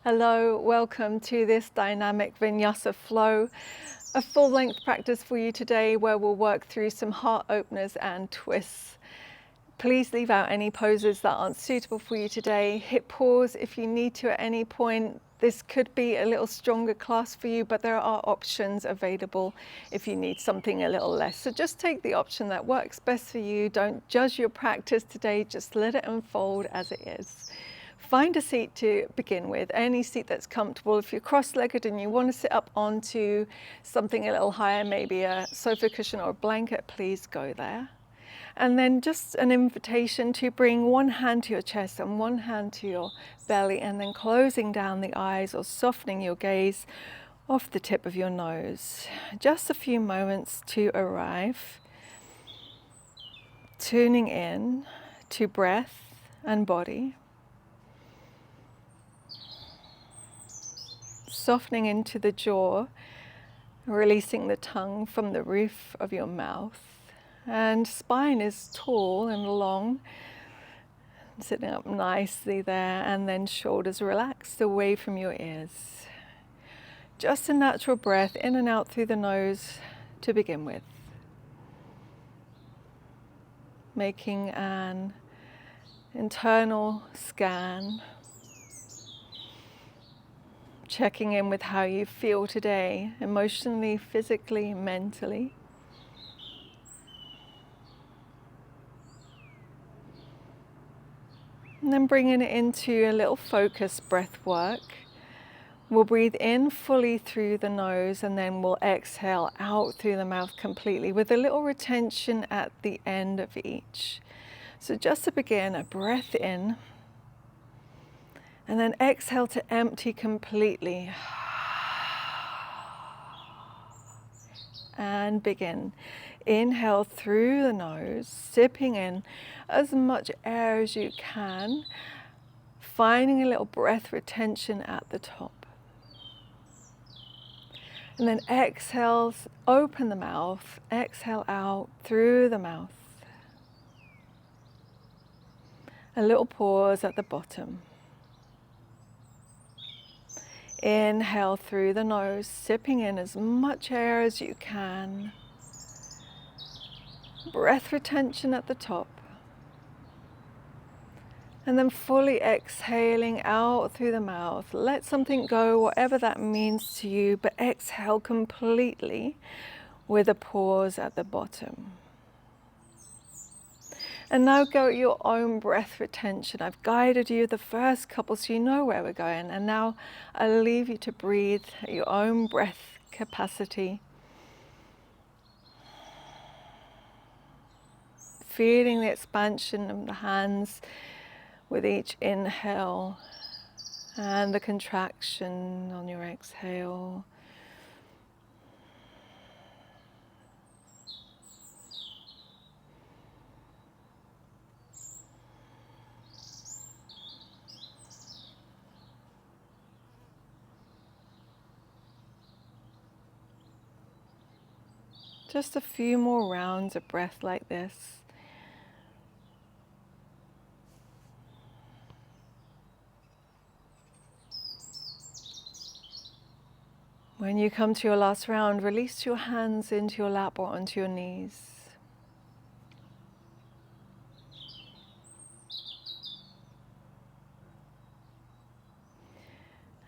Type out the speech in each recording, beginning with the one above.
Hello, welcome to this dynamic Vinyasa flow, a full-length practice for you today where we'll work through some heart openers and twists. Please leave out any poses that aren't suitable for you today. Hit pause if you need to at any point. This could be a little stronger class for you, but there are options available if you need something a little less. So just take the option that works best for you. Don't judge your practice today, just let it unfold as it is. Find a seat to begin with, any seat that's comfortable. If you're cross-legged and you want to sit up onto something a little higher, maybe a sofa cushion or a blanket, please go there. And then just an invitation to bring one hand to your chest and one hand to your belly, and then closing down the eyes or softening your gaze off the tip of your nose. Just a few moments to arrive, tuning in to breath and body. Softening into the jaw, releasing the tongue from the roof of your mouth. And spine is tall and long, sitting up nicely there, and then shoulders relaxed away from your ears. Just a natural breath in and out through the nose to begin with. Making an internal scan. Checking in with how you feel today, emotionally, physically, mentally. And then bringing it into a little focused breath work. We'll breathe in fully through the nose and then we'll exhale out through the mouth completely with a little retention at the end of each. So just to begin, a breath in. And then exhale to empty completely. And begin. Inhale through the nose, sipping in as much air as you can, finding a little breath retention at the top. And then exhale, open the mouth, exhale out through the mouth. A little pause at the bottom. Inhale through the nose, sipping in as much air as you can. Breath retention at the top. And then fully exhaling out through the mouth. Let something go, whatever that means to you, but exhale completely with a pause at the bottom. And now go at your own breath retention. I've guided you the first couple so you know where we're going. And now I'll leave you to breathe at your own breath capacity. Feeling the expansion of the hands with each inhale and the contraction on your exhale. Just a few more rounds of breath like this. When you come to your last round, release your hands into your lap or onto your knees.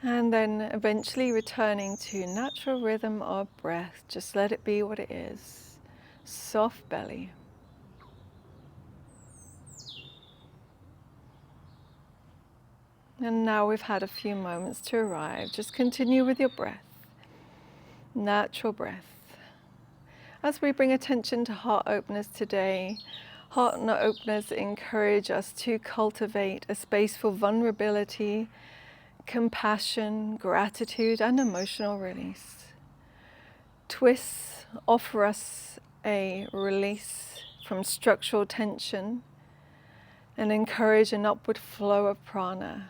And then eventually returning to natural rhythm of breath. Just let it be what it is. Soft belly. And now we've had a few moments to arrive. Just continue with your breath. Natural breath. As we bring attention to heart openers today, heart openers encourage us to cultivate a space for vulnerability, compassion, gratitude, and emotional release. Twists offer us a release from structural tension and encourage an upward flow of prana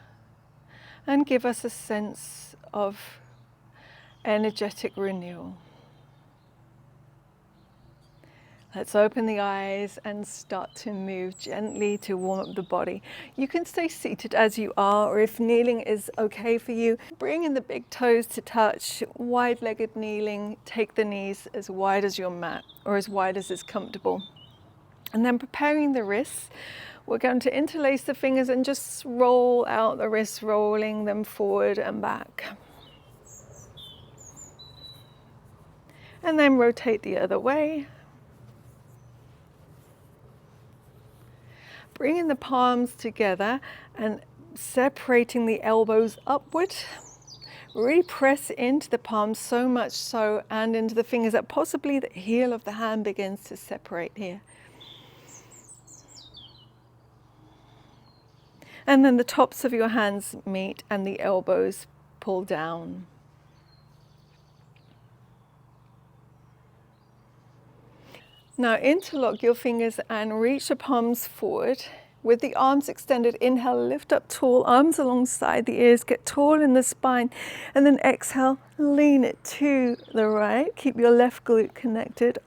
and give us a sense of energetic renewal. Let's open the eyes and start to move gently to warm up the body. You can stay seated as you are, or if kneeling is okay for you, bring in the big toes to touch, wide-legged kneeling. Take the knees as wide as your mat, or as wide as is comfortable. And then preparing the wrists, we're going to interlace the fingers and just roll out the wrists, rolling them forward and back. And then rotate the other way. Bringing the palms together and separating the elbows upward. Really press into the palms so much so, and into the fingers, that possibly the heel of the hand begins to separate here. And then the tops of your hands meet and the elbows pull down. Now interlock your fingers and reach the palms forward. With the arms extended, inhale, lift up tall, arms alongside the ears, get tall in the spine. And then exhale, lean it to the right. Keep your left glute connected.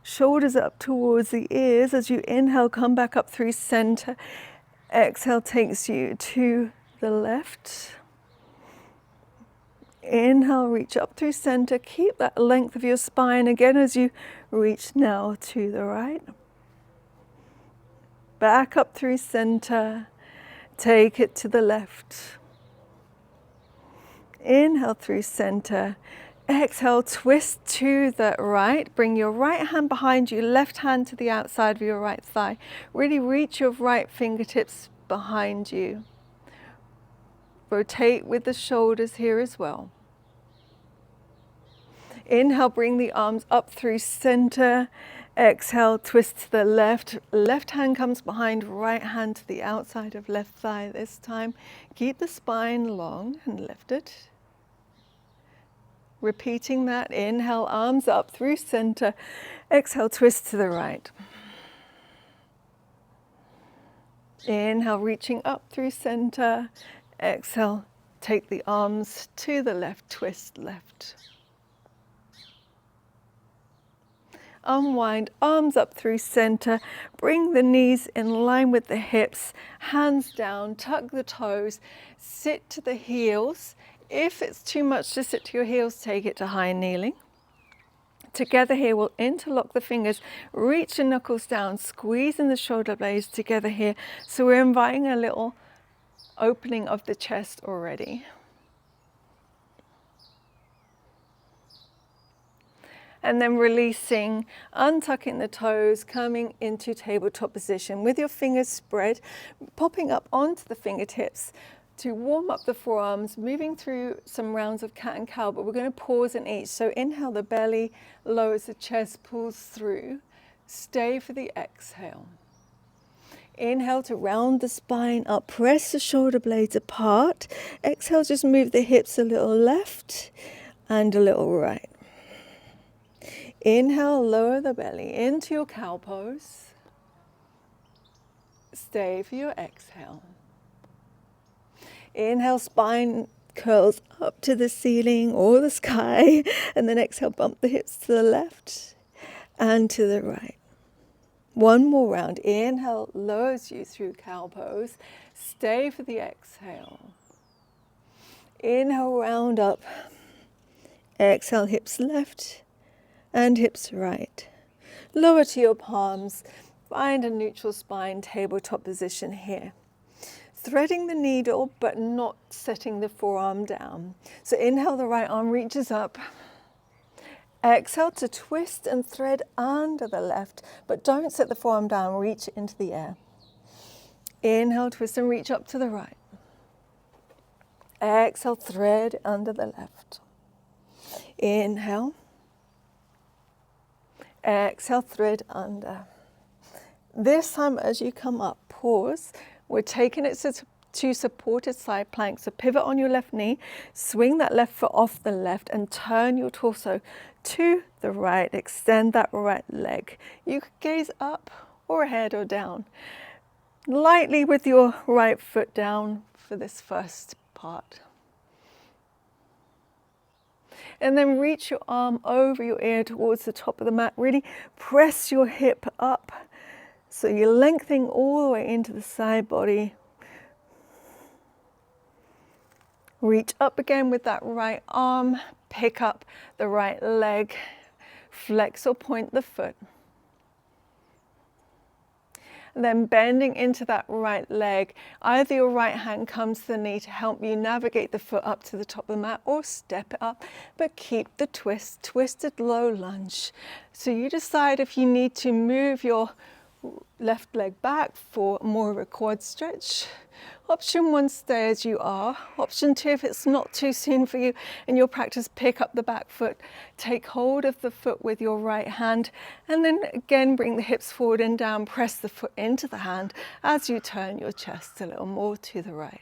Shoulders up towards the ears. As you inhale, come back up through center. Exhale takes you to the left. Inhale, reach up through center. Keep that length of your spine again as you reach now to the right. Back up through center. Take it to the left. Inhale through center. Exhale, twist to the right. Bring your right hand behind you, left hand to the outside of your right thigh. Really reach your right fingertips behind you. Rotate with the shoulders here as well. Inhale, bring the arms up through center. Exhale, twist to the left. Left hand comes behind, right hand to the outside of left thigh this time. Keep the spine long and lifted. Repeating that. Inhale, arms up through center. Exhale, twist to the right. Inhale, reaching up through center. Exhale, take the arms to the left, twist left. Unwind, arms up through center. Bring the knees in line with the hips. Hands down, tuck the toes. Sit to the heels. If it's too much to sit to your heels, take it to high kneeling. Together here, we'll interlock the fingers, reach the knuckles down, squeezing the shoulder blades together here. So we're inviting a little opening of the chest already. And then releasing, untucking the toes, coming into tabletop position with your fingers spread, popping up onto the fingertips to warm up the forearms, moving through some rounds of cat and cow, but we're going to pause in each. So inhale, the belly lowers, the chest pulls through. Stay for the exhale. Inhale to round the spine up, press the shoulder blades apart. Exhale, just move the hips a little left and a little right. Inhale, lower the belly into your cow pose. Stay for your exhale. Inhale, spine curls up to the ceiling or the sky, and then exhale, bump the hips to the left and to the right. One more round. Inhale, lowers you through cow pose. Stay for the exhale. Inhale, round up. Exhale, hips left and hips right. Lower to your palms. Find a neutral spine, tabletop position here. Threading the needle, but not setting the forearm down. So inhale, the right arm reaches up. Exhale to twist and thread under the left, but don't set the forearm down, reach into the air. Inhale, twist and reach up to the right. Exhale, thread under the left. Inhale. Exhale, thread under. This time as you come up, pause. We're taking it to supported side plank. So pivot on your left knee, swing that left foot off the left and turn your torso to the right. Extend that right leg. You could gaze up or ahead or down. Lightly with your right foot down for this first part. And then reach your arm over your ear towards the top of the mat. Really press your hip up. So you're lengthening all the way into the side body. Reach up again with that right arm. Pick up the right leg. Flex or point the foot. And then bending into that right leg, either your right hand comes to the knee to help you navigate the foot up to the top of the mat, or step it up, but keep the twist, twisted low lunge. So you decide if you need to move your left leg back for more of a quad stretch. Option 1, stay as you are. Option 2, if it's not too soon for you in your practice, pick up the back foot, take hold of the foot with your right hand, and then again bring the hips forward and down, press the foot into the hand as you turn your chest a little more to the right.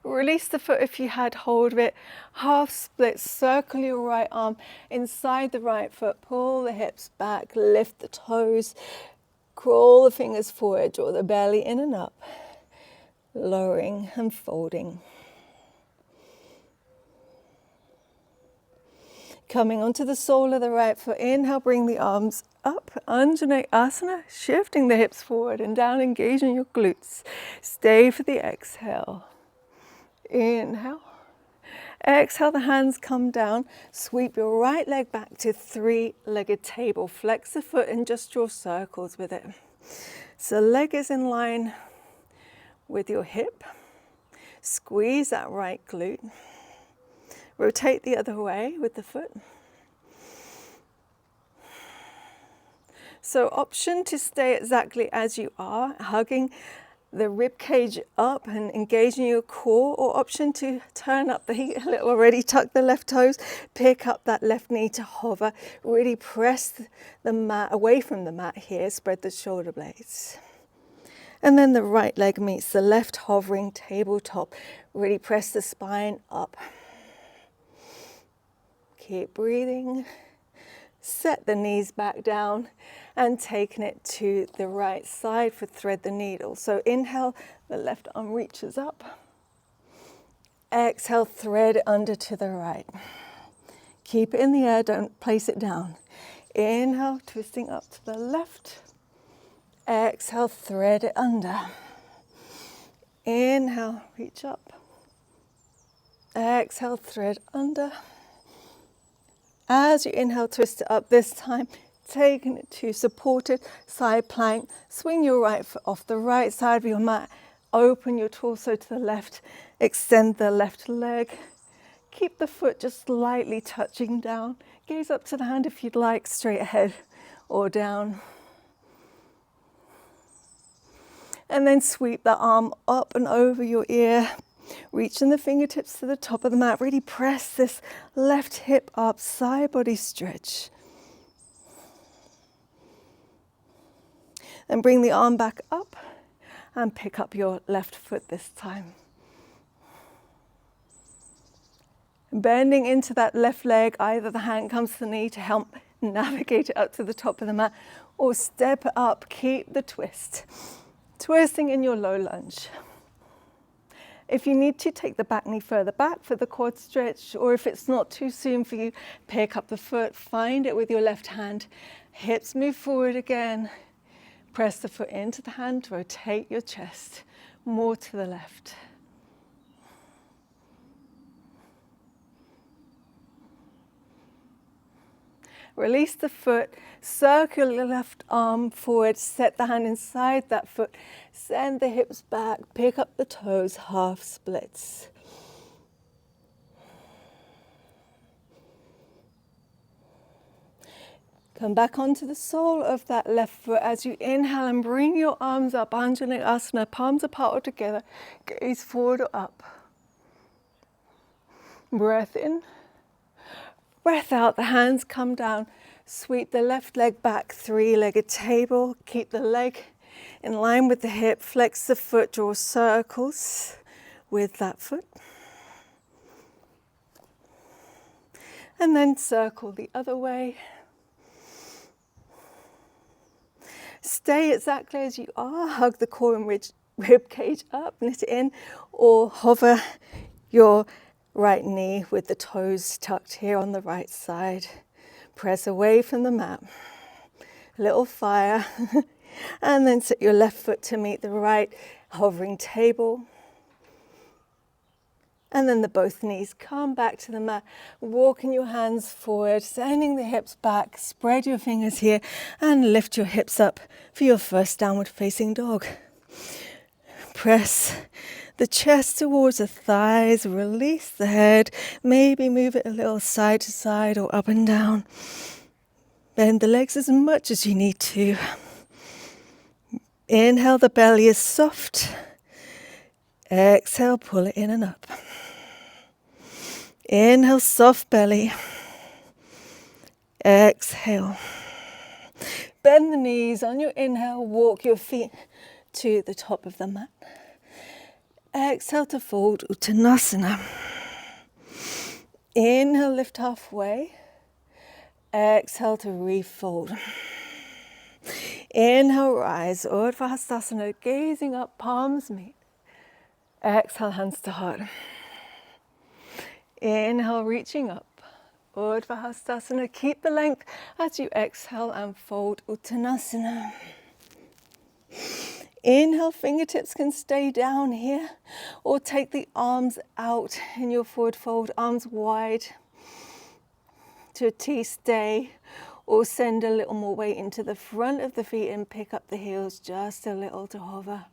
Release the foot if you had hold of it. Half split, circle your right arm inside the right foot, pull the hips back, lift the toes, crawl the fingers forward, draw the belly in and up, lowering and folding. Coming onto the sole of the right foot, inhale, bring the arms up, Anjaneyasana, shifting the hips forward and down, engaging your glutes. Stay for the exhale. Inhale. Exhale, the hands come down. Sweep your right leg back to three-legged table. Flex the foot and just draw circles with it. So leg is in line with your hip. Squeeze that right glute. Rotate the other way with the foot. So option to stay exactly as you are, hugging the rib cage up and engaging your core, or option to turn up the heat a little already, tuck the left toes, pick up that left knee to hover, really press the mat away from the mat here, spread the shoulder blades. And then the right leg meets the left, hovering tabletop, really press the spine up. Keep breathing. Set the knees back down and taking it to the right side for thread the needle. So inhale, the left arm reaches up. Exhale, thread it under to the right. Keep it in the air, don't place it down. Inhale, twisting up to the left. Exhale, thread it under. Inhale, reach up. Exhale, thread under. As you inhale, twist it up this time, taking it to supported side plank. Swing your right foot off the right side of your mat. Open your torso to the left. Extend the left leg. Keep the foot just lightly touching down. Gaze up to the hand if you'd like, straight ahead or down. And then sweep the arm up and over your ear. Reaching the fingertips to the top of the mat. Really press this left hip up, side body stretch. Then bring the arm back up and pick up your left foot this time. Bending into that left leg, either the hand comes to the knee to help navigate it up to the top of the mat, or step it up, keep the twist. Twisting in your low lunge. If you need to, take the back knee further back for the quad stretch, or if it's not too soon for you, pick up the foot, find it with your left hand. Hips move forward again. Press the foot into the hand, rotate your chest more to the left. Release the foot, circle your left arm forward, set the hand inside that foot, send the hips back, pick up the toes, half splits. Come back onto the sole of that left foot as you inhale and bring your arms up, Anjaneyasana, palms apart or together, gaze forward or up. Breath in. Breath out, the hands come down. Sweep the left leg back, three-legged table. Keep the leg in line with the hip. Flex the foot, draw circles with that foot. And then circle the other way. Stay exactly as you are. Hug the core and rib cage up, knit it in, or hover your right knee with the toes tucked here on the right side. Press away from the mat. A little fire. And then set your left foot to meet the right, hovering table. And then both knees come back to the mat, walking your hands forward, sending the hips back, spread your fingers here, and lift your hips up for your first downward facing dog. Press the chest towards the thighs, release the head, maybe move it a little side to side or up and down. Bend the legs as much as you need to. Inhale, the belly is soft. Exhale, pull it in and up. Inhale, soft belly. Exhale. Bend the knees. On your inhale, walk your feet to the top of the mat. Exhale to fold Uttanasana. Inhale, lift halfway. Exhale to refold. Inhale, rise, Urdhva Hastasana, gazing up, palms meet. Exhale, hands to heart. Inhale, reaching up, Urdhva Hastasana. Keep the length as you exhale and fold Uttanasana. Inhale, fingertips can stay down here, or take the arms out in your forward fold, arms wide to a T, stay. Or send a little more weight into the front of the feet and pick up the heels just a little to hover.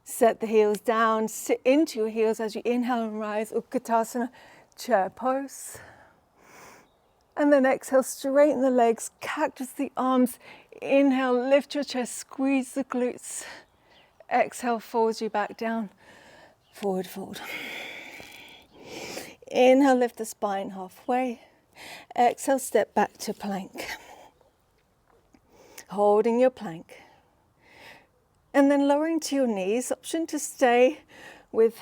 Set the heels down, sit into your heels as you inhale and rise, Utkatasana, chair pose. And then exhale, straighten the legs, cactus the arms. Inhale, lift your chest, squeeze the glutes. Exhale, folds you back down, forward fold. Inhale, lift the spine halfway. Exhale, step back to plank. Holding your plank. And then lowering to your knees, option to stay with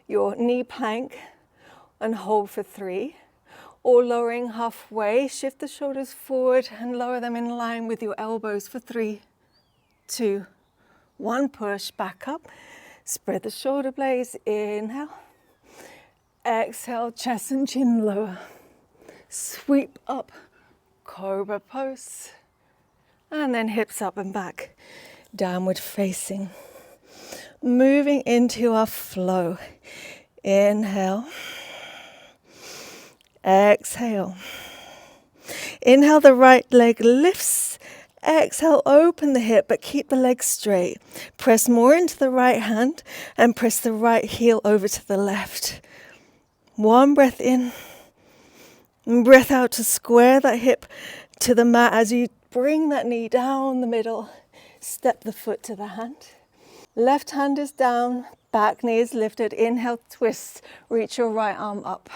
your knee plank and hold for 3. Or lowering halfway, shift the shoulders forward and lower them in line with your elbows for 3, 2, 1. Push back up. Spread the shoulder blades. Inhale. Exhale, chest and chin lower. Sweep up, cobra pose, and then hips up and back, downward facing. Moving into our flow. Inhale, exhale. Inhale, the right leg lifts. Exhale, open the hip, but keep the leg straight. Press more into the right hand and press the right heel over to the left. 1 breath in. Breath out to square that hip to the mat as you bring that knee down the middle. Step the foot to the hand. Left hand is down, back knee is lifted. Inhale, twist, reach your right arm up.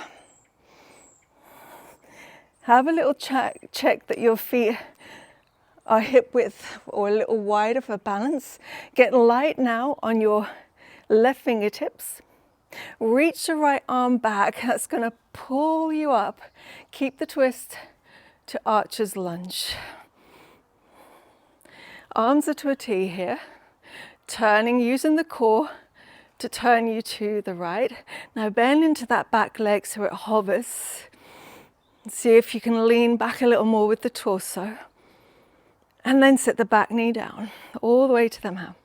Have a little check that your feet are hip width or a little wider for balance. Get light now on your left fingertips. Reach the right arm back. That's going to pull you up. Keep the twist to archer's lunge. Arms are to a T here. Turning, using the core to turn you to the right. Now bend into that back leg so it hovers. See if you can lean back a little more with the torso. And then sit the back knee down all the way to the mat.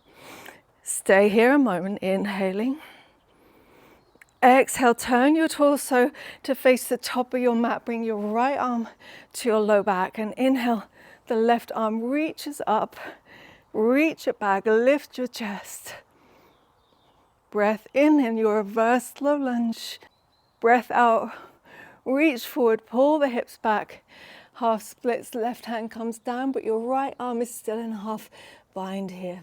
Stay here a moment, inhaling. Exhale, turn your torso to face the top of your mat. Bring your right arm to your low back and inhale. The left arm reaches up, reach it back, lift your chest. Breath in your reverse low lunge. Breath out, reach forward, pull the hips back. Half splits, left hand comes down, but your right arm is still in half bind here.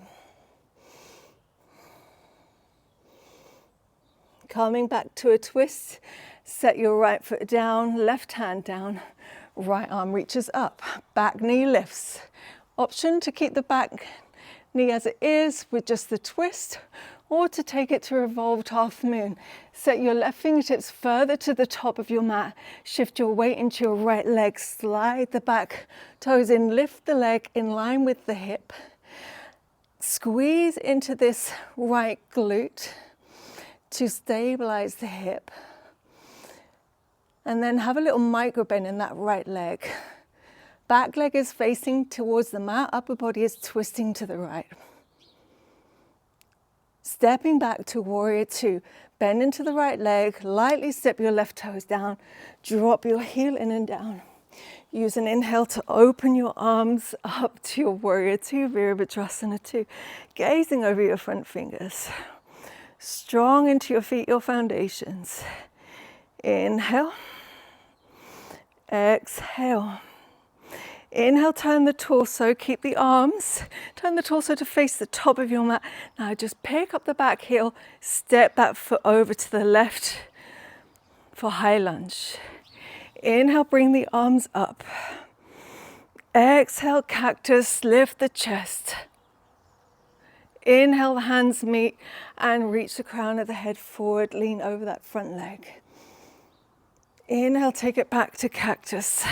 Coming back to a twist, set your right foot down, left hand down, right arm reaches up, back knee lifts. Option to keep the back knee as it is with just the twist, or to take it to revolved half moon. Set your left fingertips further to the top of your mat. Shift your weight into your right leg, slide the back toes in, lift the leg in line with the hip. Squeeze into this right glute to stabilize the hip. And then have a little micro bend in that right leg. Back leg is facing towards the mat, upper body is twisting to the right. Stepping back to warrior two. Bend into the right leg, lightly step your left toes down, drop your heel in and down. Use an inhale to open your arms up to your warrior two, Virabhadrasana two, gazing over your front fingers. Strong into your feet, your foundations. Inhale, exhale. Inhale, turn the torso, keep the arms, turn the torso to face the top of your mat. Now just pick up the back heel, step that foot over to the left for high lunge. Inhale, bring the arms up. Exhale, cactus, lift the chest. Inhale, the hands meet and reach the crown of the head forward, lean over that front leg. Inhale, take it back to cactus.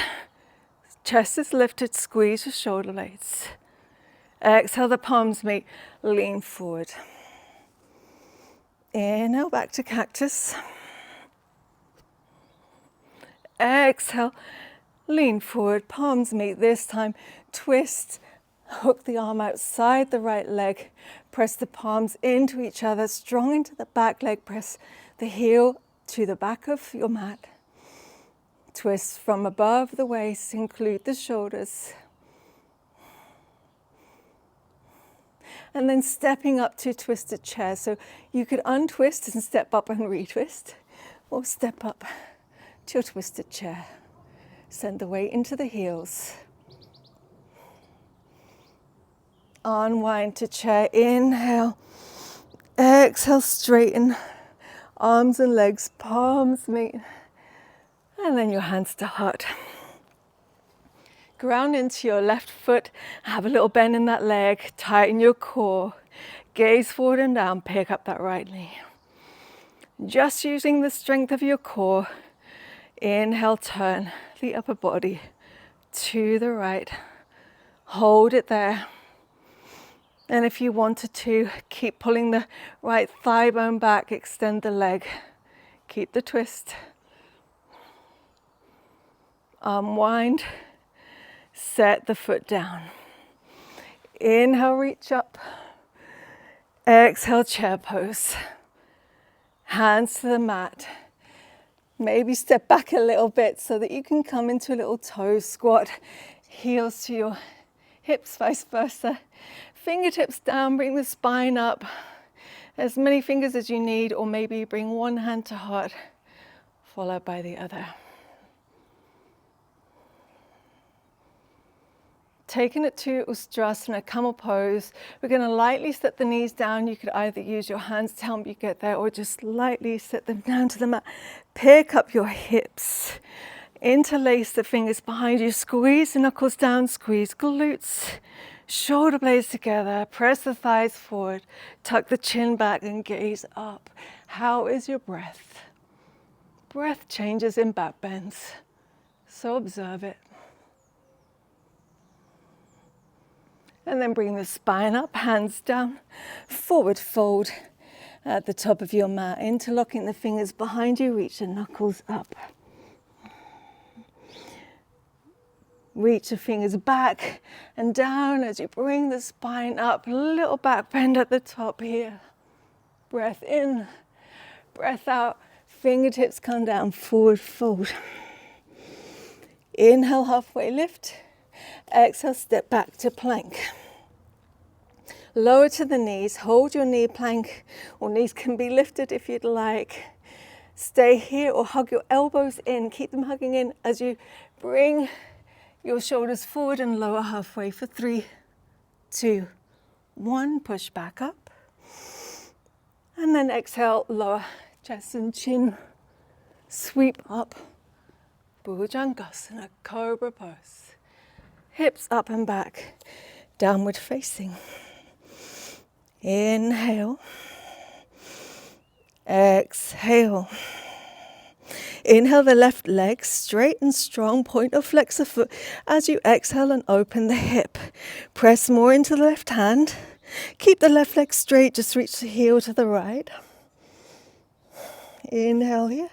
Chest is lifted, squeeze your shoulder blades. Exhale, the palms meet, lean forward. Inhale, back to cactus. Exhale, lean forward, palms meet. This time, twist, hook the arm outside the right leg. Press the palms into each other, strong into the back leg. Press the heel to the back of your mat. Twist from above the waist, include the shoulders. And then stepping up to twisted chair. So you could untwist and step up and retwist, or step up to your twisted chair. Send the weight into the heels. Unwind to chair, inhale. Exhale, straighten. Arms and legs, palms meet. And then your hands to heart. Ground into your left foot. Have a little bend in that leg. Tighten your core. Gaze forward and down. Pick up that right knee. Just using the strength of your core. Inhale, turn the upper body to the right. Hold it there. And if you wanted to, keep pulling the right thigh bone back. Extend the leg. Keep the twist. Unwind, set the foot down. Inhale, reach up. Exhale, chair pose. Hands to the mat. Maybe step back a little bit so that you can come into a little toe squat. Heels to your hips, vice versa. Fingertips down, bring the spine up. As many fingers as you need, or maybe bring one hand to heart, followed by the other. Taking it to Ustrasana, camel pose. We're going to lightly set the knees down. You could either use your hands to help you get there, or just lightly set them down to the mat. Pick up your hips. Interlace the fingers behind you. Squeeze the knuckles down. Squeeze glutes. Shoulder blades together. Press the thighs forward. Tuck the chin back and gaze up. How is your breath? Breath changes in back bends, so observe it. And then bring the spine up, hands down, forward fold at the top of your mat, interlocking the fingers behind you, reach the knuckles up. Reach the fingers back and down as you bring the spine up, a little back bend at the top here. Breath in, breath out, fingertips come down, forward fold. Inhale, halfway lift. Exhale, step back to plank. Lower to the knees, hold your knee plank, or knees can be lifted if you'd like. Stay here or hug your elbows in, keep them hugging in as you bring your shoulders forward and lower halfway for 3, 2, 1. Push back up. And then exhale, lower chest and chin, sweep up. Bhujangasana, cobra pose. Hips up and back, downward facing. Inhale, exhale. Inhale the left leg, straight and strong, point or flex the foot as you exhale and open the hip. Press more into the left hand, Keep the left leg straight, just reach the heel to the right. Inhale here.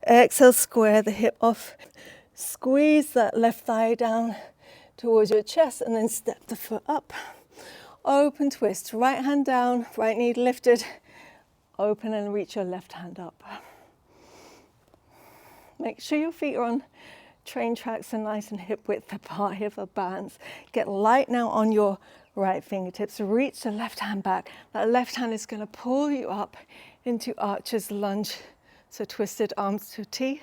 Exhale, square the hip off. Squeeze that left thigh down towards your chest and then step the foot up. Open twist, right hand down, right knee lifted. Open and reach your left hand up. Make sure your feet are on train tracks and nice and hip width apart here for balance. Get light now on your right fingertips. Reach the left hand back. That left hand is going to pull you up into archer's lunge. So twisted arms to T.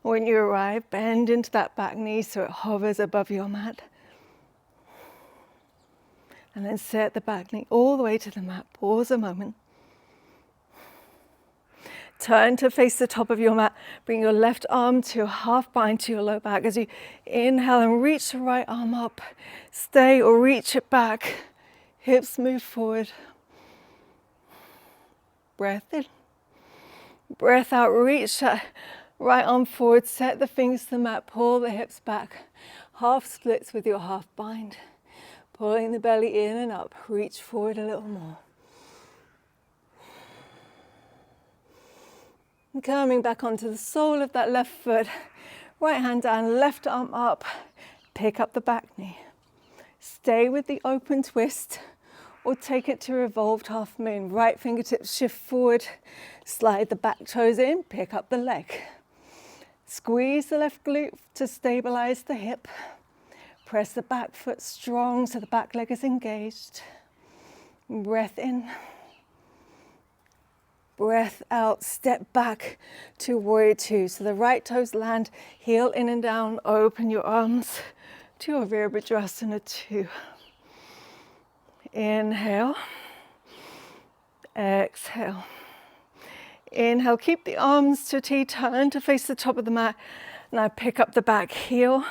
When you arrive, bend into that back knee so it hovers above your mat. And then set the back knee all the way to the mat. Pause a moment. Turn to face the top of your mat. Bring your left arm to half bind to your low back as you inhale and reach the right arm up. Stay or reach it back. Hips move forward. Breath in. Breath out. Reach that right arm forward. Set the fingers to the mat. Pull the hips back. Half splits with your half bind. Pulling the belly in and up. Reach forward a little more. And coming back onto the sole of that left foot. Right hand down, left arm up. Pick up the back knee. Stay with the open twist or take it to revolved half moon. Right fingertips shift forward. Slide the back toes in. Pick up the leg. Squeeze the left glute to stabilize the hip. Press the back foot strong so the back leg is engaged. Breath in. Breath out, step back to warrior two. So the right toes land, heel in and down, open your arms to your Virabhadrasana 2. Inhale, exhale. Inhale, keep the arms to T, turn to face the top of the mat. Now pick up the back heel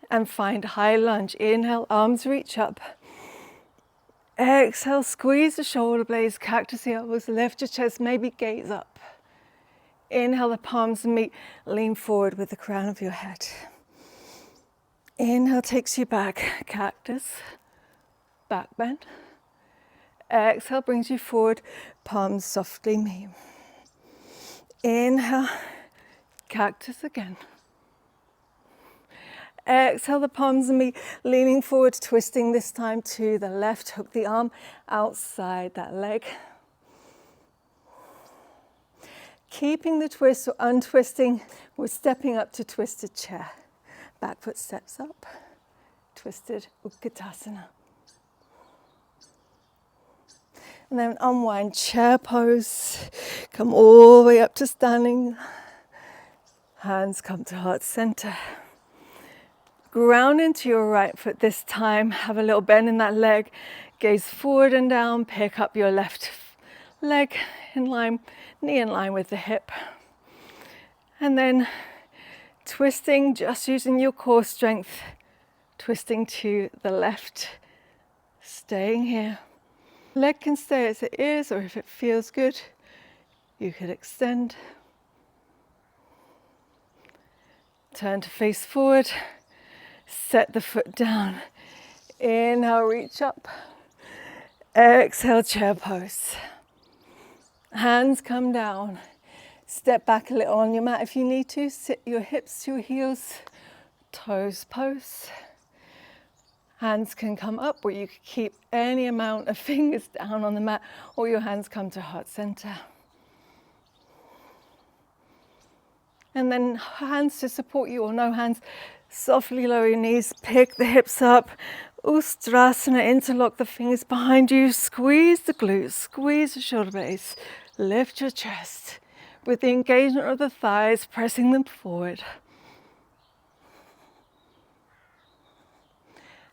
and find high lunge. Inhale, arms reach up. Exhale, squeeze the shoulder blades, cactus the elbows, lift your chest, maybe gaze up. Inhale, the palms meet, lean forward with the crown of your head. Inhale takes you back, cactus, back bend. Exhale brings you forward, palms softly meet. Inhale, cactus again. Exhale, the palms meet, leaning forward, twisting this time to the left. Hook the arm outside that leg. Keeping the twist or untwisting, we're stepping up to twisted chair. Back foot steps up, twisted Utkatasana. And then unwind, chair pose. Come all the way up to standing. Hands come to heart center. Ground into your right foot this time. Have a little bend in that leg. Gaze forward and down. Pick up your left leg in line, knee in line with the hip. And then twisting, just using your core strength. Twisting to the left. Staying here. Leg can stay as it is, or if it feels good, you could extend. Turn to face forward. Set the foot down. Inhale, reach up. Exhale, chair pose. Hands come down. Step back a little on your mat if you need to. Sit your hips to your heels. Toes pose. Hands can come up, or you can keep any amount of fingers down on the mat, or your hands come to heart center. And then hands to support you, or no hands. Softly lower your knees, pick the hips up. Ustrasana, interlock the fingers behind you. Squeeze the glutes, squeeze the shoulder blades. Lift your chest with the engagement of the thighs, pressing them forward.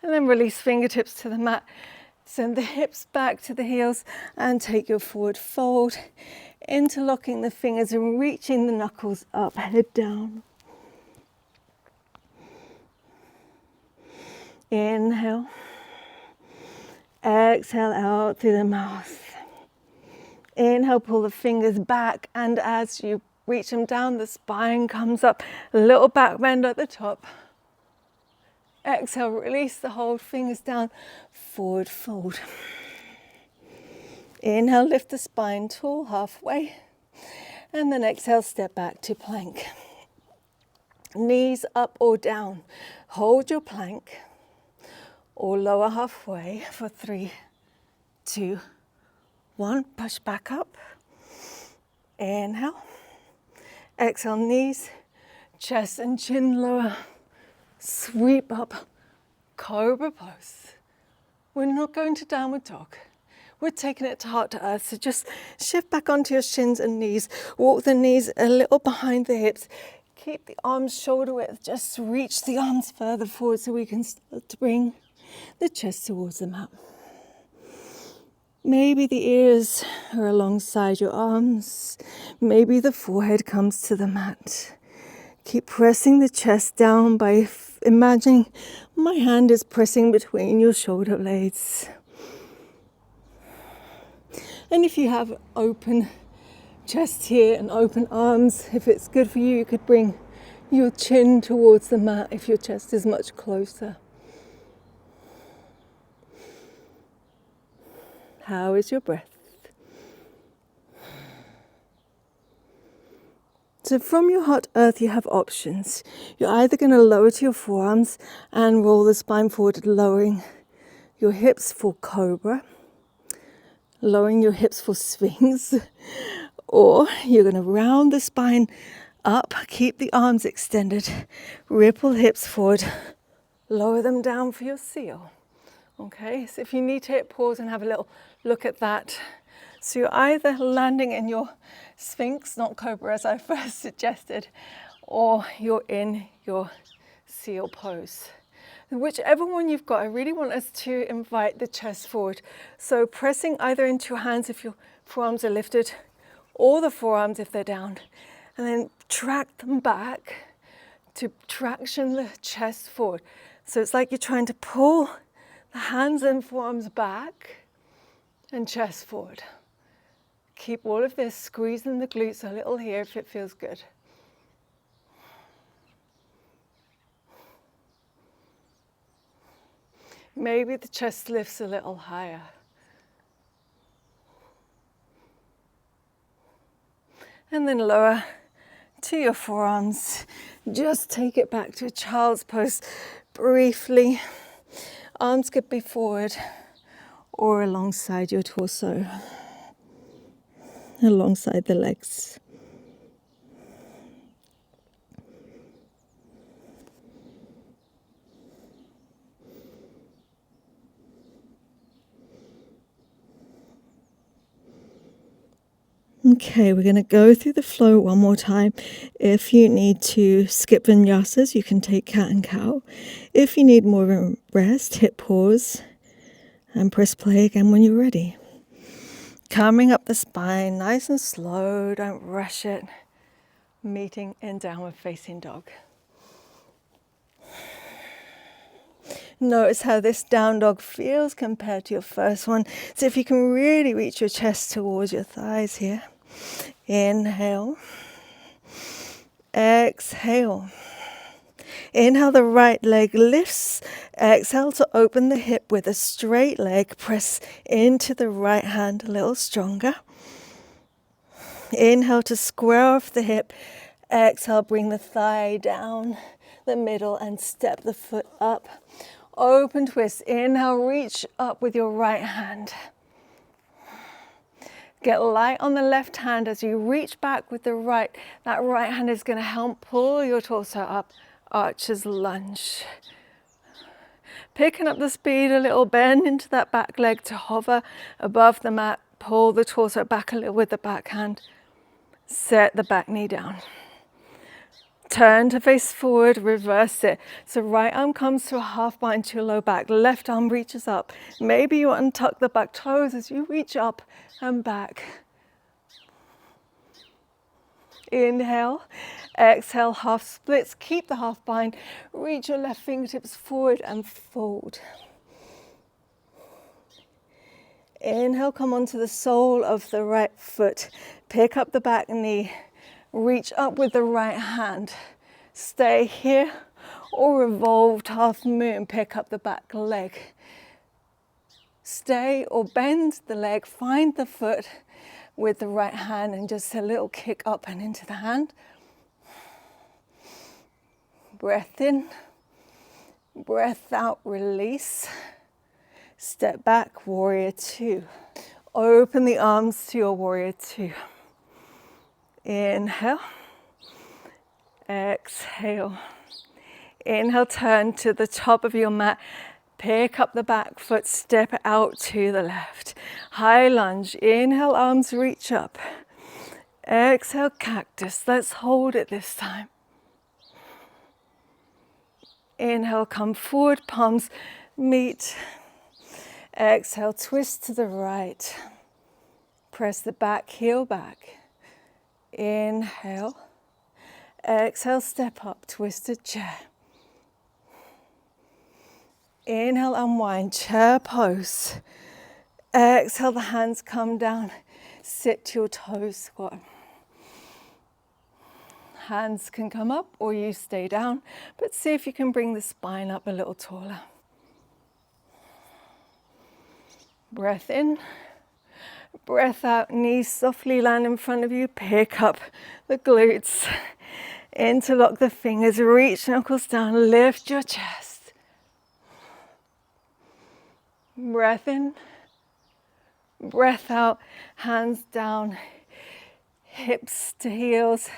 And then release fingertips to the mat. Send the hips back to the heels and take your forward fold. Interlocking the fingers and reaching the knuckles up, head down. Inhale. Exhale out through the mouth. Inhale, pull the fingers back, and as you reach them down, the spine comes up. A little back bend at the top. Exhale, release the hold, fingers down, forward fold. Inhale, lift the spine tall, halfway. And then exhale, step back to plank. Knees up or down. Hold your plank or lower halfway for 3, 2, 1. Push back up. Inhale. Exhale, knees, chest and chin lower. Sweep up, cobra pose. We're not going to downward dog. We're taking it to heart to earth. So just shift back onto your shins and knees. Walk the knees a little behind the hips. Keep the arms shoulder width. Just reach the arms further forward so we can start to bring the chest towards the mat. Maybe the ears are alongside your arms. Maybe the forehead comes to the mat. Keep pressing the chest down by imagining my hand is pressing between your shoulder blades. And if you have open chest here and open arms, if it's good for you, you could bring your chin towards the mat if your chest is much closer. How is your breath? So from your heart earth, you have options. You're either going to lower to your forearms and roll the spine forward, lowering your hips for cobra, lowering your hips for sphinx, or you're going to round the spine up, keep the arms extended, ripple hips forward, lower them down for your seal. Okay, so if you need to hit pause and have a little look at that. So you're either landing in your sphinx, not cobra as I first suggested, or you're in your seal pose. Whichever one you've got, I really want us to invite the chest forward. So pressing either into your hands if your forearms are lifted, or the forearms if they're down, and then track them back to traction the chest forward. So it's like you're trying to pull the hands and forearms back and chest forward. Keep all of this, squeezing the glutes a little here if it feels good. Maybe the chest lifts a little higher. And then lower to your forearms. Just take it back to a child's pose briefly. Arms could be forward or alongside your torso, alongside the legs. Okay, we're going to go through the flow one more time. If you need to skip vinyasas, you can take cat and cow. If you need more of a rest, hit pause and press play again when you're ready. Coming up the spine, nice and slow, don't rush it. Meeting in downward facing dog. Notice how this down dog feels compared to your first one. So if you can really reach your chest towards your thighs here. Inhale. Exhale. Inhale, the right leg lifts. Exhale to open the hip with a straight leg. Press into the right hand a little stronger. Inhale to square off the hip. Exhale, bring the thigh down the middle and step the foot up. Open twist. Inhale, reach up with your right hand. Get light on the left hand as you reach back with the right. That right hand is going to help pull your torso up. Archer's lunge. Picking up the speed a little, bend into that back leg to hover above the mat. Pull the torso back a little with the back hand. Set the back knee down. Turn to face forward, reverse it. So right arm comes to a half bind to your low back. Left arm reaches up. Maybe you untuck the back toes as you reach up and back. Inhale, exhale, half splits. Keep the half bind. Reach your left fingertips forward and fold. Inhale, come onto the sole of the right foot. Pick up the back knee. Reach up with the right hand. Stay here or revolved half moon, pick up the back leg. Stay or bend the leg, find the foot with the right hand and just a little kick up and into the hand. Breath in, breath out, release. Step back, warrior two. Open the arms to your warrior two. Inhale, exhale. Inhale, turn to the top of your mat. Pick up the back foot, step out to the left. High lunge, inhale, arms reach up. Exhale, cactus. Let's hold it this time. Inhale, come forward, palms meet. Exhale, twist to the right. Press the back heel back. Inhale. Exhale, step up, twisted chair. Inhale, unwind, chair pose. Exhale, the hands come down. Sit to your toes squat. Hands can come up or you stay down, but see if you can bring the spine up a little taller. Breath in, breath out, knees softly land in front of you. Pick up the glutes, interlock the fingers, reach knuckles down, lift your chest. Breath in, breath out, hands down, hips to heels,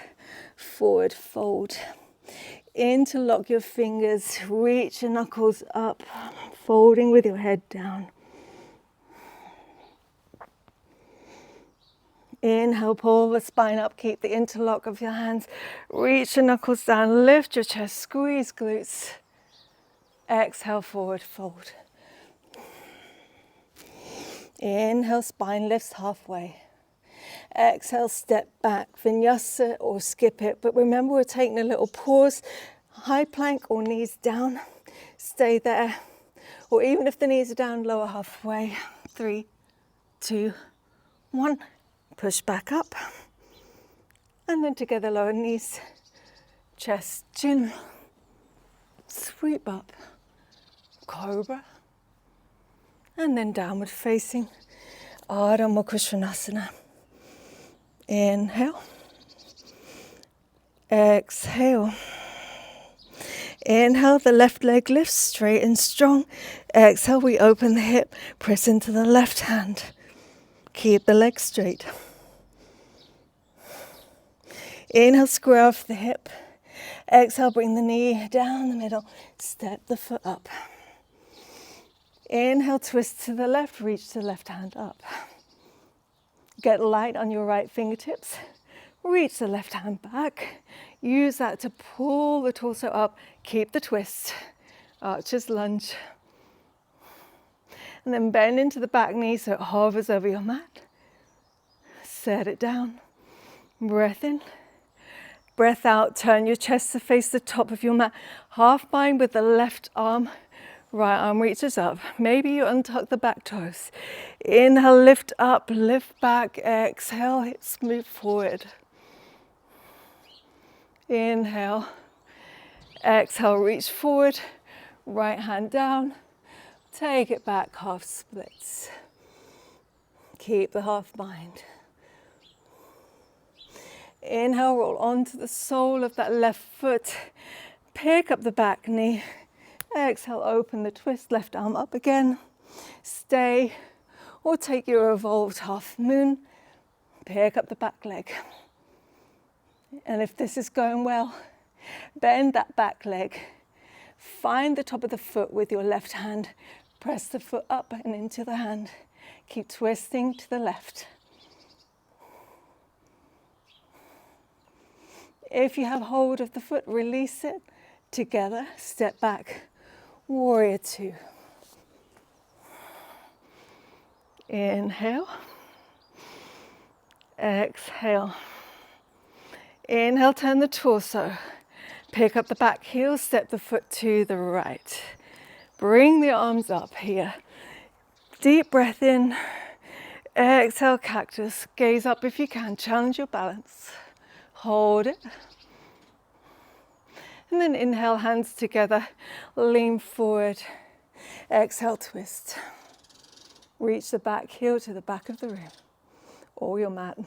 forward fold. Interlock your fingers, reach your knuckles up, folding with your head down. Inhale, pull the spine up, keep the interlock of your hands, reach your knuckles down, lift your chest, squeeze glutes. Exhale, forward fold. Inhale, spine lifts halfway. Exhale, step back, vinyasa or skip it. But remember, we're taking a little pause, high plank or knees down. Stay there. Or even if the knees are down, lower halfway. 3, 2, 1. Push back up. And then together, lower knees, chest, chin. Sweep up. Cobra. And then downward facing Ardha Mukha Svanasana. Inhale. Exhale. Inhale, the left leg lifts straight and strong. Exhale, we open the hip, press into the left hand. Keep the leg straight. Inhale, square off the hip. Exhale, bring the knee down the middle. Step the foot up. Inhale, twist to the left, reach the left hand up. Get light on your right fingertips. Reach the left hand back. Use that to pull the torso up. Keep the twist. Arches lunge. And then bend into the back knee so it hovers over your mat. Set it down. Breath in. Breath out. Turn your chest to face the top of your mat. Half bind with the left arm. Right arm reaches up. Maybe you untuck the back toes. Inhale, lift up, lift back. Exhale, hips move forward. Inhale. Exhale, reach forward. Right hand down. Take it back, half splits. Keep the half bind. Inhale, roll onto the sole of that left foot. Pick up the back knee. Exhale, open the twist, left arm up again. Stay, or take your revolved half moon. Pick up the back leg. And if this is going well, bend that back leg. Find the top of the foot with your left hand. Press the foot up and into the hand. Keep twisting to the left. If you have hold of the foot, release it. Together, step back. Warrior two. Inhale. Exhale. Inhale, turn the torso. Pick up the back heel, step the foot to the right. Bring the arms up here. Deep breath in. Exhale, cactus. Gaze up if you can. Challenge your balance. Hold it. And then inhale, hands together, lean forward. Exhale, twist. Reach the back heel to the back of the room or your mat.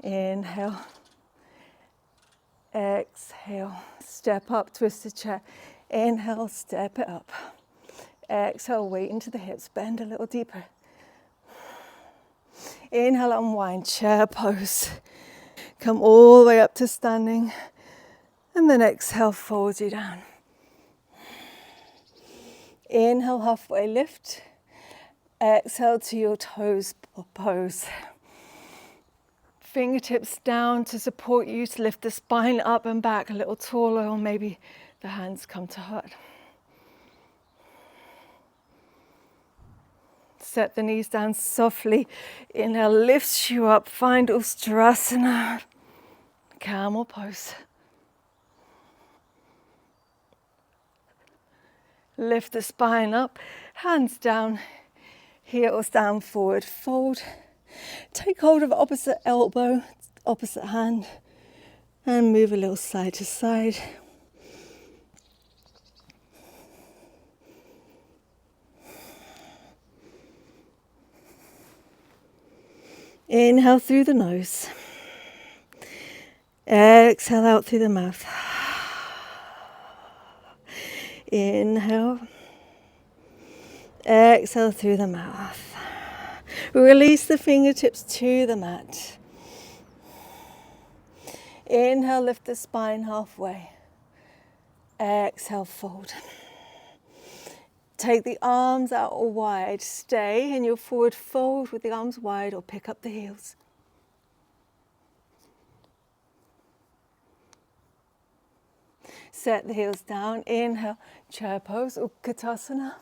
Inhale. Exhale. Step up, twist the chair. Inhale, step it up. Exhale, weight into the hips, bend a little deeper. Inhale, unwind, chair pose. Come all the way up to standing. And then exhale, fold you down. Inhale, halfway lift. Exhale to your toes pose. Fingertips down to support you to lift the spine up and back a little taller, or maybe the hands come to heart. Set the knees down softly. Inhale, lifts you up. Find Ustrasana. Camel pose. Lift the spine up, hands down, heels down, forward fold. Take hold of opposite elbow, opposite hand, and move a little side to side. Inhale through the nose. Exhale out through the mouth. Inhale. Exhale through the mouth. Release the fingertips to the mat. Inhale, lift the spine halfway. Exhale, fold. Take the arms out wide. Stay in your forward fold with the arms wide, or pick up the heels. Set the heels down. Inhale, chair pose, Utkatasana.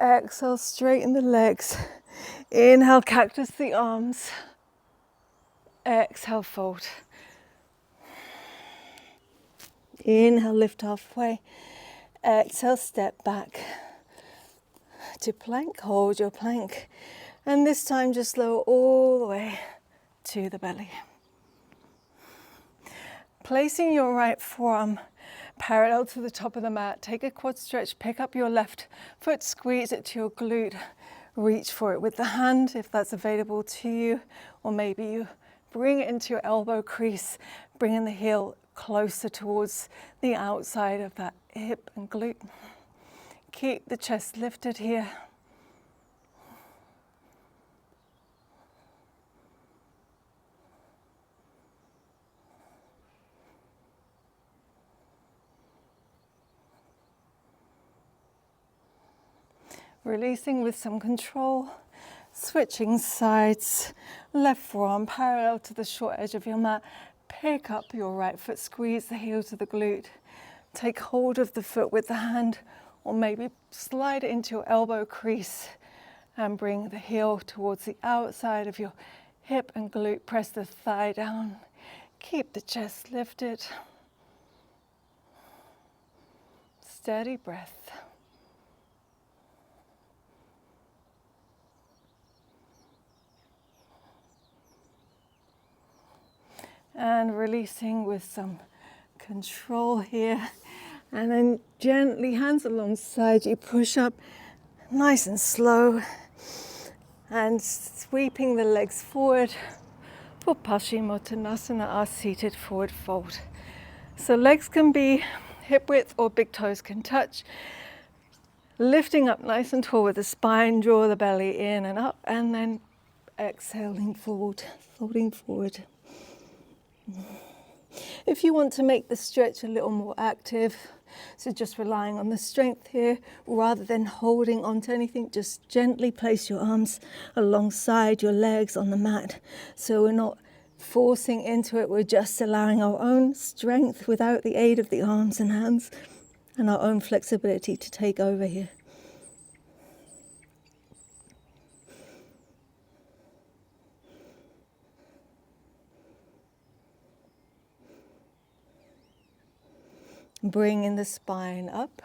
Exhale, straighten the legs. Inhale, cactus the arms. Exhale, fold. Inhale, lift halfway. Exhale, step back to plank. Hold your plank. And this time just lower all the way to the belly. Placing your right forearm parallel to the top of the mat. Take a quad stretch, pick up your left foot, squeeze it to your glute. Reach for it with the hand if that's available to you, or maybe you bring it into your elbow crease, bringing the heel closer towards the outside of that hip and glute. Keep the chest lifted here. Releasing with some control, switching sides, left forearm parallel to the short edge of your mat. Pick up your right foot, squeeze the heel to the glute. Take hold of the foot with the hand, or maybe slide it into your elbow crease and bring the heel towards the outside of your hip and glute. Press the thigh down. Keep the chest lifted. Steady breath. And releasing with some control here. And then gently, hands alongside you, push up nice and slow. And sweeping the legs forward for Paschimottanasana, our seated forward fold. So legs can be hip width or big toes can touch. Lifting up nice and tall with the spine, draw the belly in and up, and then exhaling forward, folding forward. If you want to make the stretch a little more active, so just relying on the strength here, rather than holding onto anything, just gently place your arms alongside your legs on the mat. So we're not forcing into it, we're just allowing our own strength without the aid of the arms and hands, and our own flexibility to take over here. Bringing the spine up,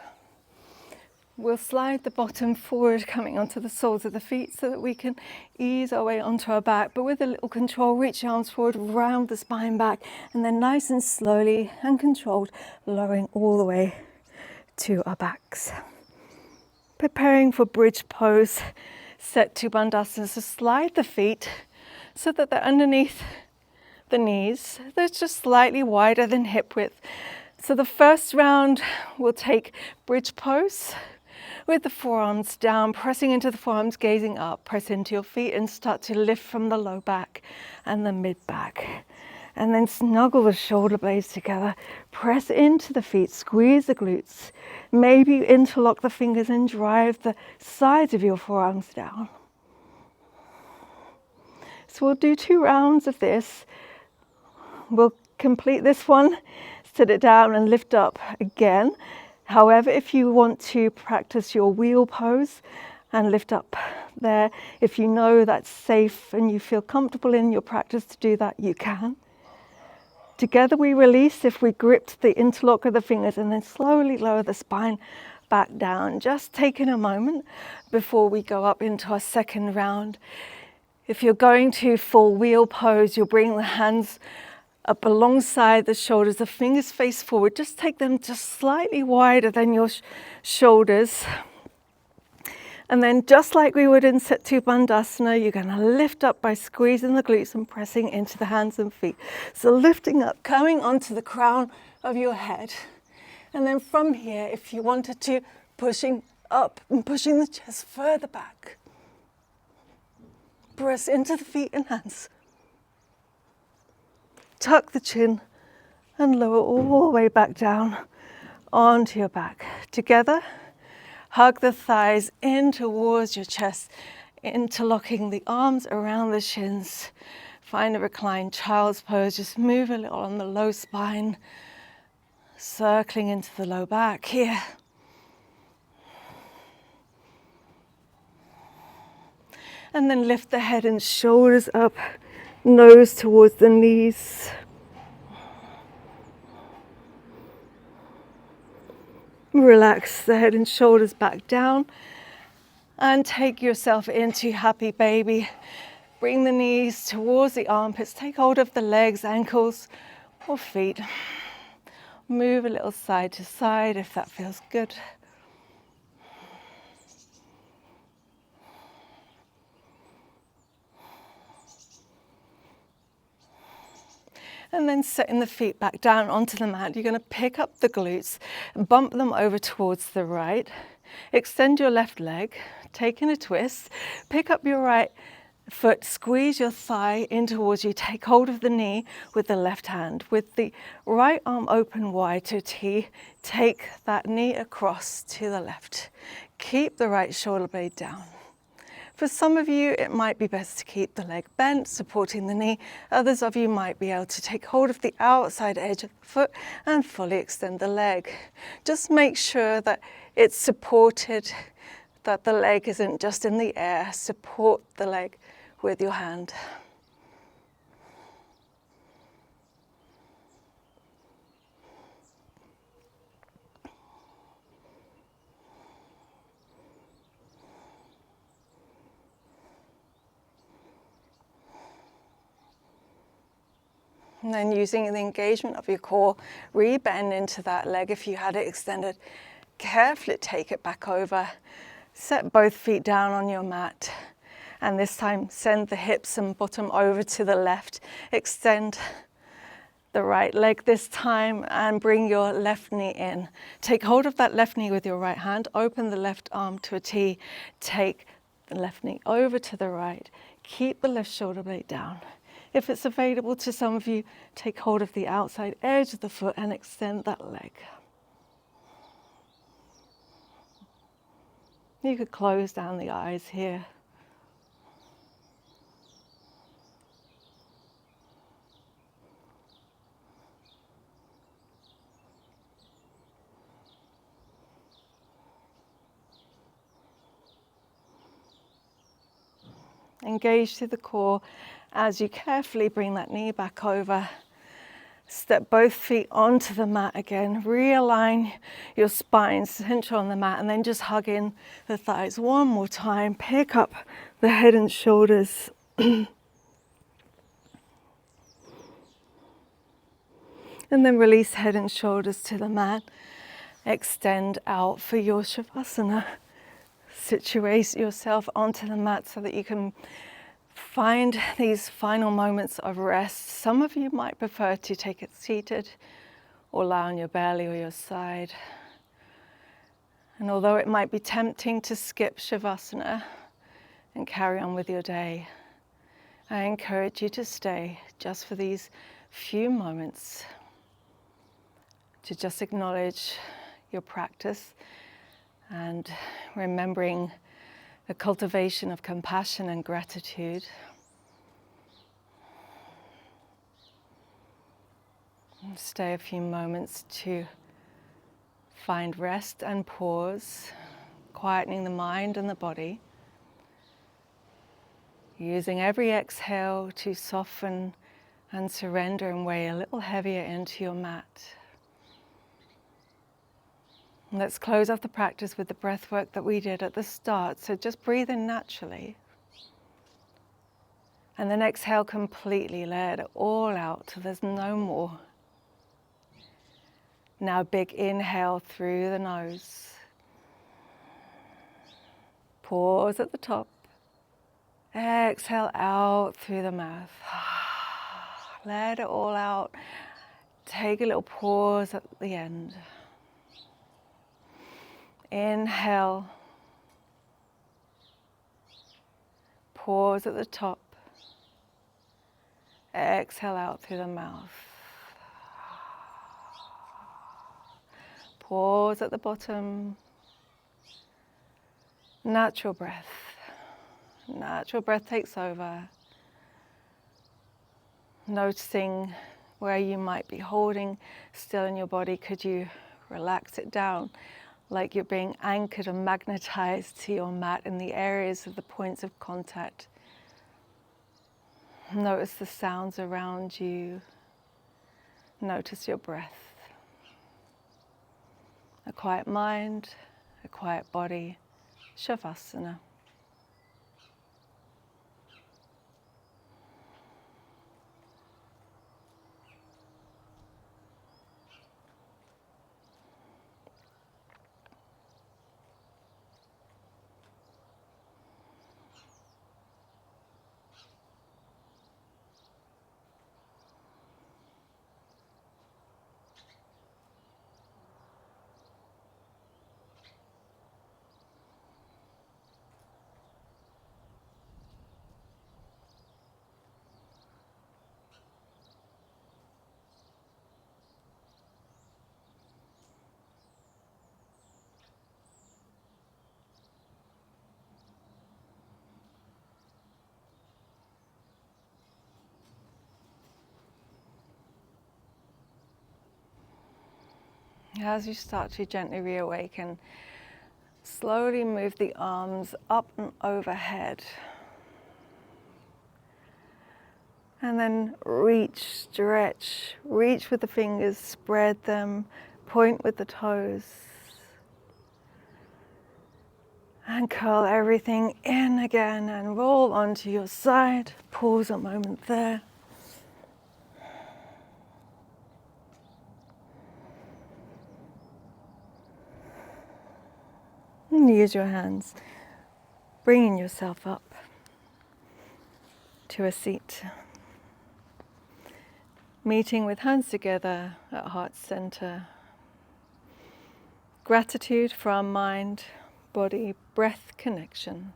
We'll slide the bottom forward, coming onto the soles of the feet so that we can ease our way onto our back. But with a little control, reach your arms forward, round the spine back, and then nice and slowly and controlled, lowering all the way to our backs. Preparing for bridge pose, set to Bandhasana. So slide the feet so that they're underneath the knees. They're just slightly wider than hip width. So the first round we'll take bridge pose with the forearms down, pressing into the forearms, gazing up. Press into your feet and start to lift from the low back and the mid back. And then snuggle the shoulder blades together. Press into the feet, squeeze the glutes. Maybe interlock the fingers and drive the sides of your forearms down. So we'll do 2 rounds of this. We'll complete this one, sit it down and lift up again. However, if you want to practice your wheel pose and lift up there, if you know that's safe and you feel comfortable in your practice to do that, you can. Together we release if we gripped the interlock of the fingers, and then slowly lower the spine back down. Just taking a moment before we go up into our second round. If you're going to full wheel pose, you'll bring the hands up alongside the shoulders, the fingers face forward. Just take them just slightly wider than your shoulders. And then just like we would in Setu Bandhasana, you're going to lift up by squeezing the glutes and pressing into the hands and feet. So lifting up, coming onto the crown of your head. And then from here, if you wanted to, pushing up and pushing the chest further back. Press into the feet and hands. Tuck the chin and lower all the way back down onto your back. Together, hug the thighs in towards your chest, interlocking the arms around the shins. Find a reclined child's pose. Just move a little on the low spine, circling into the low back here. And then lift the head and shoulders up, nose towards the knees. Relax the head and shoulders back down and take yourself into happy baby. Bring the knees towards the armpits. Take hold of the legs, ankles or feet. Move a little side to side if that feels good. And then setting the feet back down onto the mat, you're going to pick up the glutes, bump them over towards the right, extend your left leg, taking a twist, pick up your right foot, squeeze your thigh in towards you, take hold of the knee with the left hand. With the right arm open wide to a T, take that knee across to the left. Keep the right shoulder blade down. For some of you, it might be best to keep the leg bent, supporting the knee. Others of you might be able to take hold of the outside edge of the foot and fully extend the leg. Just make sure that it's supported, that the leg isn't just in the air. Support the leg with your hand. And then using the engagement of your core, re-bend into that leg if you had it extended. Carefully take it back over. Set both feet down on your mat. And this time send the hips and bottom over to the left. Extend the right leg this time and bring your left knee in. Take hold of that left knee with your right hand. Open the left arm to a T. Take the left knee over to the right. Keep the left shoulder blade down. If it's available to some of you, take hold of the outside edge of the foot and extend that leg. You could close down the eyes here. Engage through the core as you carefully bring that knee back over. Step both feet onto the mat again. Realign your spine, center on the mat, and then just hug in the thighs. One more time. Pick up the head and shoulders. And then release head and shoulders to the mat. Extend out for your Shavasana. Situate yourself onto the mat so that you can find these final moments of rest. Some of you might prefer to take it seated or lie on your belly or your side. And although it might be tempting to skip Shavasana and carry on with your day, I encourage you to stay just for these few moments to just acknowledge your practice and remembering the cultivation of compassion and gratitude. Stay a few moments to find rest and pause, quietening the mind and the body, using every exhale to soften and surrender and weigh a little heavier into your mat. Let's close off the practice with the breath work that we did at the start. So just breathe in naturally. And then exhale completely, let it all out till there's no more. Now big inhale through the nose. Pause at the top. Exhale out through the mouth. Let it all out. Take a little pause at the end. Inhale, pause at the top, exhale out through the mouth, pause at the bottom, natural breath takes over, noticing where you might be holding still in your body. Could you relax it down? Like you're being anchored and magnetized to your mat in the areas of the points of contact. Notice the sounds around you. Notice your breath. A quiet mind, a quiet body, Shavasana. As you start to gently reawaken, slowly move the arms up and overhead. And then reach, stretch, reach with the fingers, spread them, point with the toes. And curl everything in again and roll onto your side. Pause a moment there. And use your hands, bringing yourself up to a seat. Meeting with hands together at heart center. Gratitude for our mind, body, breath connection.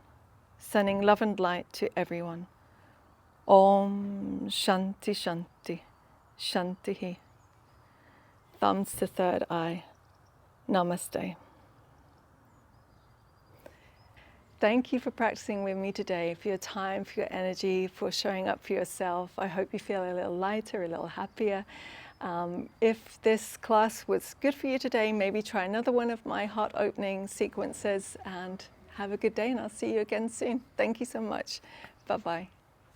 Sending love and light to everyone. Om Shanti Shanti Shantihi. Thumbs to third eye. Namaste. Thank you for practicing with me today, for your time, for your energy, for showing up for yourself. I hope you feel a little lighter, a little happier. If this class was good for you today, maybe try another one of my heart opening sequences and have a good day, and I'll see you again soon. Thank you so much. Bye-bye.